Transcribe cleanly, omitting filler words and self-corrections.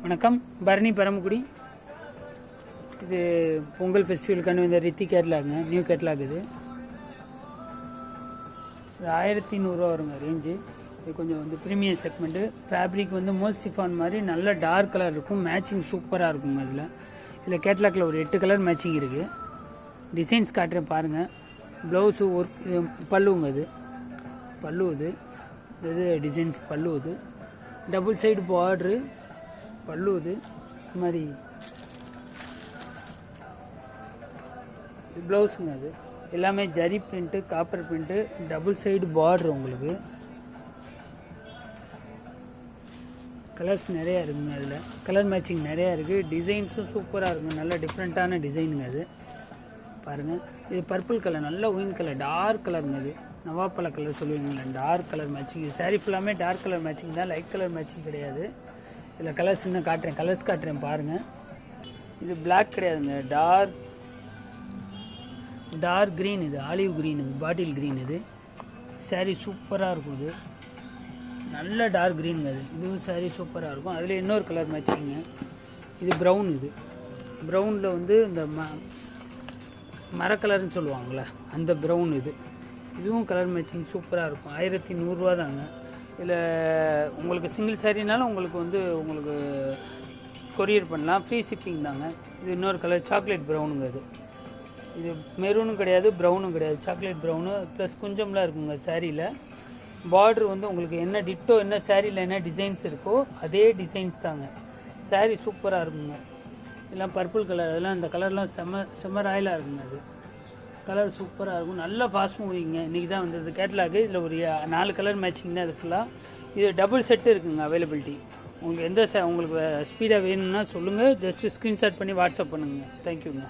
வணக்கம். பரணி பரமக்குடி. இது பொங்கல் ஃபெஸ்டிவலுக்கான இந்த ரித்தி கேட்லாகுங்க, நியூ கேட்லாக். இது 1100 வருங்க ரேஞ்சு. இது கொஞ்சம் வந்து ப்ரீமியம் செக்மெண்ட்டு. ஃபேப்ரிக் வந்து மோசிஃபான் மாதிரி நல்ல டார்க் கலர் இருக்கும். மேட்சிங் சூப்பராக இருக்குங்க. இதில் கேட்லாக்கில் ஒரு 8 கலர் மேட்சிங் இருக்குது. டிசைன்ஸ் காட்டுறேன் பாருங்கள். ப்ளவுஸு ஒர்க், இது பல்லுங்க. இது டிசைன்ஸ் பல்லு. இது டபுள் சைடு பார்ட்ரு பல்லு. இது மாதிரி ப்ளவுஸுங்க. அது எல்லாமே zari print, copper print, double side border. உங்களுக்கு கலர்ஸ் நிறையா இருக்குங்க. அதில் கலர் மேட்சிங் நிறையா இருக்குது. டிசைன்ஸும் சூப்பராக இருக்குங்க. நல்ல டிஃப்ரெண்ட்டான டிசைனுங்க. அது பாருங்கள். இது பர்பிள் கலர், நல்ல ஒயின் கலர், டார்க் கலருங்க. அது நவாப்பழ கலர் சொல்லுவீங்களா, டார்க் கலர் மேட்சிங். இது சாரீ ஃபுல்லாமே டார்க் கலர் மேட்சிங் தான், லைட் கலர் மேட்சிங் கிடையாது. இதில் கலர்ஸ் இன்னும் காட்டுறேன், கலர்ஸ் காட்டுறேன் பாருங்கள். இது பிளாக் கிடையாதுங்க, டார்க் க்ரீன். இது ஆலிவ் க்ரீன், இது பாட்டில் க்ரீன். இது சாரீ சூப்பராக இருக்கும். இது நல்ல டார்க் க்ரீனுங்க. இதுவும் சாரீ சூப்பராக இருக்கும். அதில் இன்னொரு கலர் மேட்சிங்க. இது ப்ரௌன். இது ப்ரௌனில் வந்து இந்த மரக்கலர்னு சொல்லுவாங்களே, அந்த ப்ரௌன். இதுவும் கலர் மேட்சிங் சூப்பராக இருக்கும். 1100 தாங்க. இதில் உங்களுக்கு சிங்கிள் சாரீனாலும் உங்களுக்கு கொரியர் பண்ணலாம், ஃப்ரீ ஷிப்பிங் தாங்க. இது இன்னொரு கலர் சாக்லேட் ப்ரௌனுங்க. இது மெரூனும் கிடையாது, ப்ரௌனும் கிடையாது, சாக்லேட் ப்ரௌனு ப்ளஸ் குஞ்சம்லாம் இருக்குங்க சாரியில். பார்ட்ரு வந்து உங்களுக்கு என்ன டிட்டோ, என்ன சாரியில் என்ன டிசைன்ஸ் இருக்கோ அதே டிசைன்ஸ் தாங்க. சாரீ சூப்பராக இருக்குங்க. இதெல்லாம் பர்பிள் கலர், அதெல்லாம் இந்த கலர்லாம் செம்ம ராயலாக இருக்குங்க. அது கலர் சூப்பராக இருக்கும். நல்ல ஃபாஸ்ட் மூவிங்க. இன்றைக்கி தான் வந்தது கேட்லாகு. இதில் ஒரு 4 கலர் மேட்சிங் தான். இது ஃபுல்லாக இது டபுள் செட்டு இருக்குங்க அவைலபிலிட்டி. உங்களுக்கு உங்களுக்கு ஸ்பீடாக வேணும்னா சொல்லுங்கள். ஜஸ்ட்டு ஸ்க்ரீன்ஷாட் பண்ணி வாட்ஸ்அப் பண்ணுங்கள். தேங்க்யூங்க.